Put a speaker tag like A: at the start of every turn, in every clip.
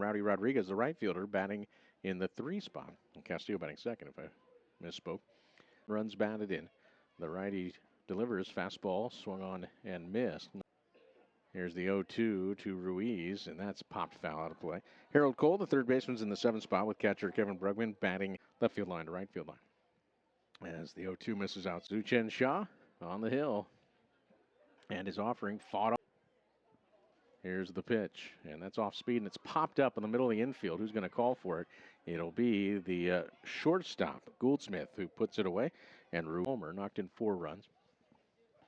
A: Rowdy Rodriguez, the right fielder, batting in the 3 spot. And Castillo batting second, if I misspoke. Runs batted in. The righty delivers, fastball, swung on and missed. Here's the 0-2 to Ruiz, and that's popped foul out of play. Harold Cole, the third baseman's in the 7th spot with catcher Kevin Brugman batting left field line to right field line. As the 0-2 misses out, Tzu-Chen Sha on the hill and his offering fought off. Here's the pitch, and that's off speed, and it's popped up in the middle of the infield. Who's going to call for it? It'll be the shortstop, Gouldsmith, who puts it away, and Homer knocked in 4 runs,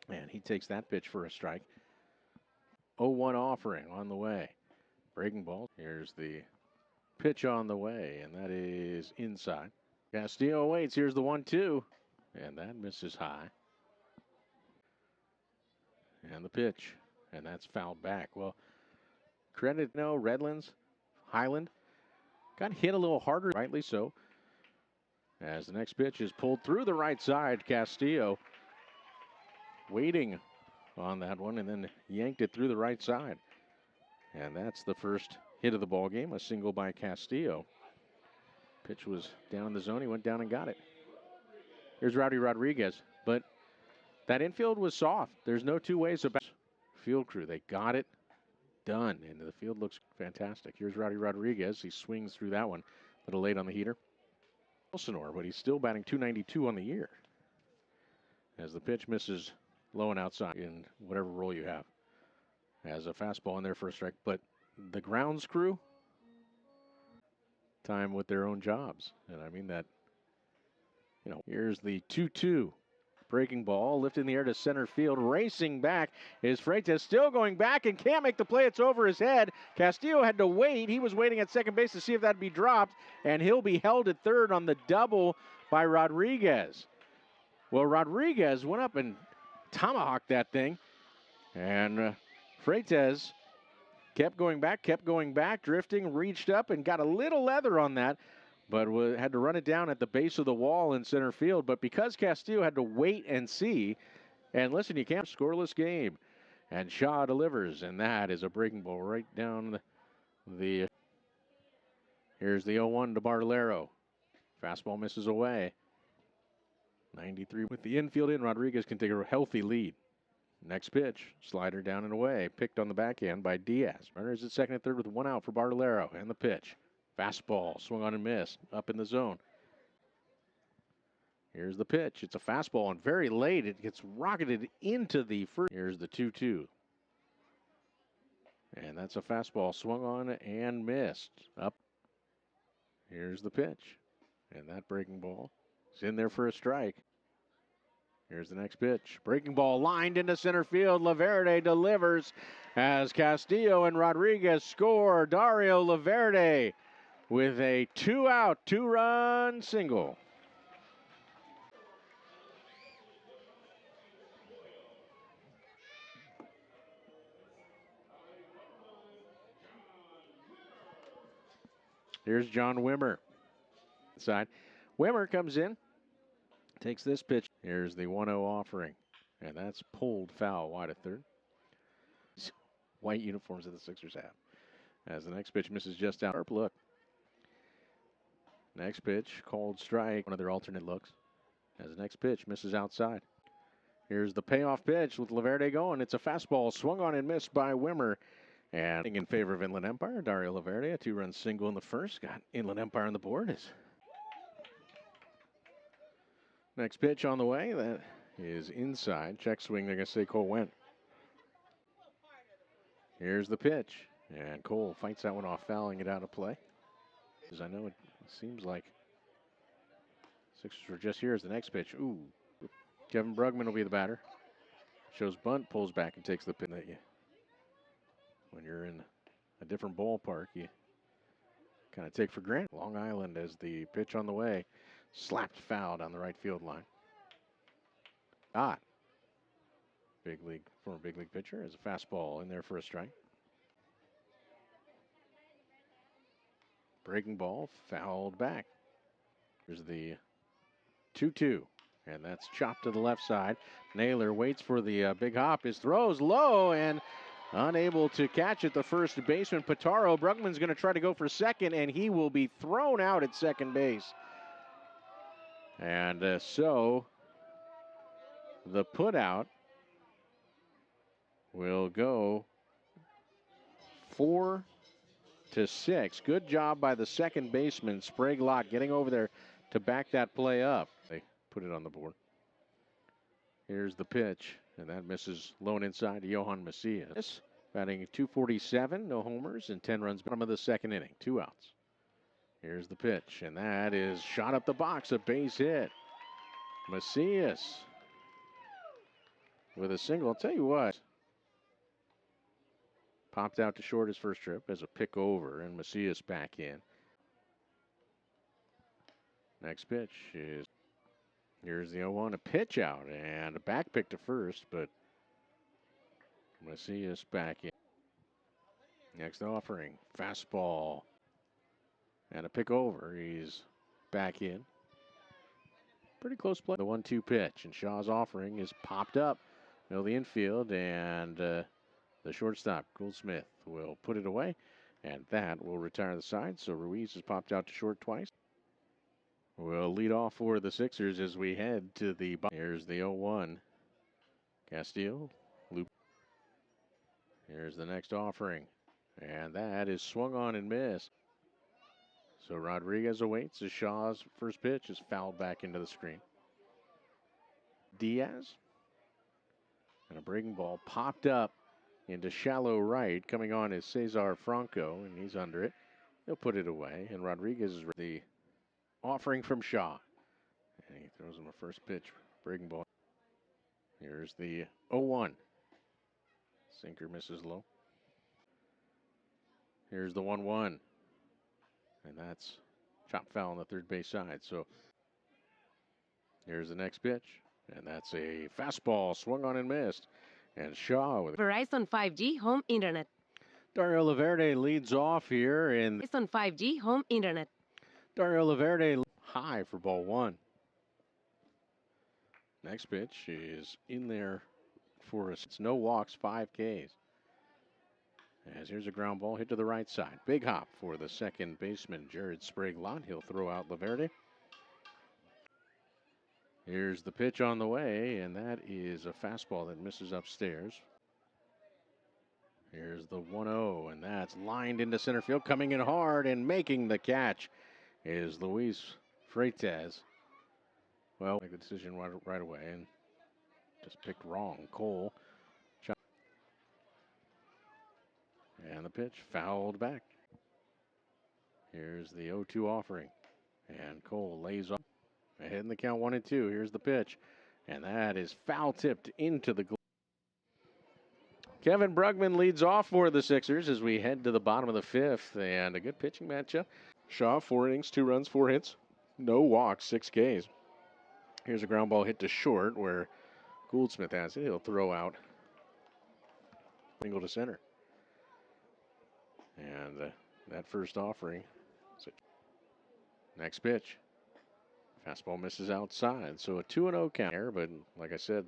A: and he takes that pitch for a strike. 0-1 offering on the way. Breaking ball. Here's the pitch on the way, and that is inside. Castillo waits. Here's the 1-2, and that misses high. And the pitch, and that's fouled back. Well, credit no Redlands, Highland got hit a little harder, rightly so. As the next pitch is pulled through the right side, Castillo waiting on that one and then yanked it through the right side. And that's the first hit of the ball game, a single by Castillo. Pitch was down in the zone. He went down and got it. Here's Rowdy Rodriguez, but that infield was soft. There's no two ways about it. Field crew, they got it done, and the field looks fantastic. Here's Rowdy Rodriguez. He swings through that one, a little late on the heater. Elsinore, but he's still batting .292 on the year. As the pitch misses low and outside in whatever role you have. As a fastball in there for a strike, but the grounds crew, time with their own jobs. And I mean that, you know, here's the 2-2. Breaking ball, lifted in the air to center field, racing back is Freitas, still going back and can't make the play. It's over his head. Castillo had to wait. He was waiting at second base to see if that'd be dropped, and he'll be held at third on the double by Rodriguez. Well, Rodriguez went up and tomahawked that thing, and Freitas kept going back, drifting, reached up and got a little leather on that, but had to run it down at the base of the wall in center field. But because Castillo had to wait and see, and listen, you can't scoreless game. And Shaw delivers, and that is a breaking ball right down the here's the 0-1 to Bartolero. Fastball misses away. 93 with the infield in. Rodriguez can take a healthy lead. Next pitch, slider down and away, picked on the backhand by Diaz. Runners at second and third with 1 out for Bartolero, and the pitch. Fastball, swung on and missed, up in the zone. Here's the pitch. It's a fastball, and very late it gets rocketed into the first. Here's the 2-2. And that's a fastball, swung on and missed. Up. Here's the pitch. And that breaking ball is in there for a strike. Here's the next pitch. Breaking ball lined into center field. Laverde delivers as Castillo and Rodriguez score. Dario Laverde with a 2-out, 2-run single. Here's John Wimmer. Side. Wimmer comes in, takes this pitch. Here's the 1-0 offering, and that's pulled foul wide at third. White uniforms that the Sixers have. As the next pitch misses just out. Sharp look. Next pitch, called strike. One of their alternate looks. As the next pitch misses outside. Here's the payoff pitch with Laverde going. It's a fastball swung on and missed by Wimmer. And in favor of Inland Empire, Dario Laverde, a 2-run single in the first. Got Inland Empire on the board. Next pitch on the way. That is inside. Check swing. They're going to say Cole went. Here's the pitch. And Cole fights that one off, fouling it out of play. As I know, it seems like Sixers were just here as the next pitch. Ooh. Kevin Brugman will be the batter. Shows bunt, pulls back, and takes the pin that you. When you're in a different ballpark, you kind of take for granted. Long Island as the pitch on the way. Slapped foul down the right field line. Former big league pitcher, as a fastball in there for a strike. Breaking ball, fouled back. Here's the 2-2, and that's chopped to the left side. Naylor waits for the big hop. His throws low, and Unable to catch at the first baseman, Pitaro. Brugman's going to try to go for second, and he will be thrown out at second base. And so the putout will go 4-6. Good job by the second baseman, Sprague-Lott, getting over there to back that play up. They put it on the board. Here's the pitch, and that misses low and inside to Johan Macias. Batting .247, no homers, and 10 runs. Bottom of the second inning, 2 outs. Here's the pitch, and that is shot up the box, a base hit. Macias with a single. I'll tell you what. Popped out to short his first trip as a pick over, and Macias back in. Next pitch is, here's the 0-1, a pitch out, and a back pick to first, but Macias back in. Next offering, fastball, and a pick over. He's back in. Pretty close play. The 1-2 pitch, and Shaw's offering is popped up. Middle of the infield, and the shortstop, Goldsmith, will put it away, and that will retire the side. So Ruiz has popped out to short twice. We'll lead off for the Sixers as we head to the bottom. Here's the 0-1. Castillo, loop. Here's the next offering, and that is swung on and missed. So Rodriguez awaits as Shaw's first pitch is fouled back into the screen. Diaz, and a breaking ball popped up into shallow right. Coming on is Cesar Franco, and he's under it. He'll put it away, and Rodriguez is the offering from Shaw. And he throws him a first pitch, breaking ball. Here's the 0-1. Sinker misses low. Here's the 1-1. And that's chopped foul on the third base side. So here's the next pitch, and that's a fastball swung on and missed. And Shaw with
B: Verizon 5G home internet.
A: Dario Laverde leads off here in
B: Verizon 5G home internet.
A: Dario Laverde high for ball 1. Next pitch is in there for us. It's no walks, 5 Ks. As here's a ground ball hit to the right side. Big hop for the second baseman, Jared Sprague-Lott. He'll throw out Laverde. Here's the pitch on the way, and that is a fastball that misses upstairs. Here's the 1-0, and that's lined into center field. Coming in hard and making the catch is Luis Freitas. Well, make the decision right away and just picked wrong. Cole. And the pitch fouled back. Here's the 0-2 offering. And Cole lays off. Ahead in the count 1-2. Here's the pitch. And that is foul tipped into the glove. Kevin Brugman leads off for the Sixers as we head to the bottom of the 5th. And a good pitching matchup. Shaw, 4 innings, 2 runs, 4 hits. No walks, 6 Ks. Here's a ground ball hit to short where Goldsmith has it. He'll throw out. Single to center. And that first offering. Next pitch. Fastball misses outside. So a 2-0 count here, but like I said,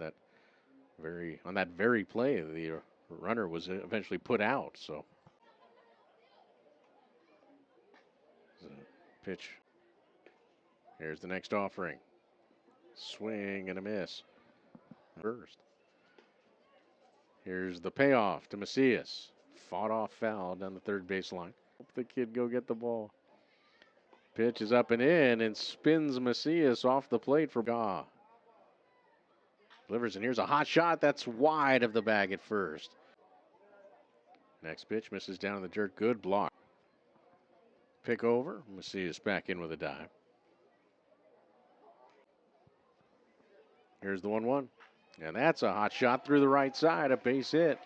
A: on that very play, the runner was eventually put out. So pitch. Here's the next offering. Swing and a miss. First. Here's the payoff to Macias. Fought off foul down the third base line. Hope the kid go get the ball. Pitch is up and in and spins Macias off the plate for Gaw. Delivers, and here's a hot shot that's wide of the bag at first. Next pitch misses down in the dirt. Good block. Pick over. Macias back in with a dive. Here's the 1-1. And that's a hot shot through the right side. A base hit.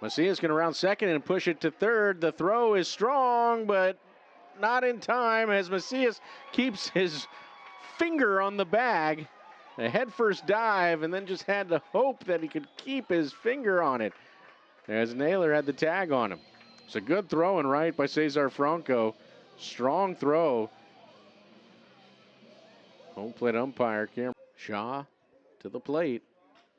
A: Macias going to round second and push it to third. The throw is strong, but not in time as Macias keeps his finger on the bag. A headfirst dive, and then just had to hope that he could keep his finger on it as Naylor had the tag on him. It's a good throw and right by Cesar Franco. Strong throw. Home plate umpire Cameron Shaw to the plate.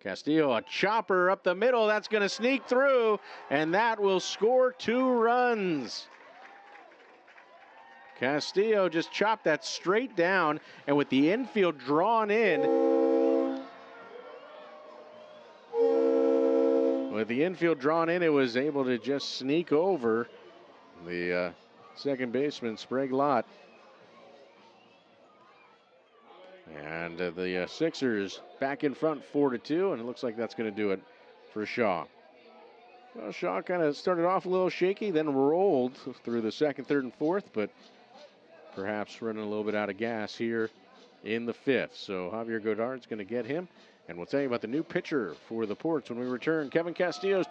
A: Castillo, a chopper up the middle. That's going to sneak through, and that will score 2 runs. Castillo just chopped that straight down, and with the infield drawn in, it was able to just sneak over the second baseman, Sprague Lott. And the Sixers back in front 4-2, and it looks like that's going to do it for Shaw. Well, Shaw kind of started off a little shaky, then rolled through the second, third, and fourth, but perhaps running a little bit out of gas here in the fifth. So Javier Godard's going to get him, and we'll tell you about the new pitcher for the Ports when we return. Kevin Castillo's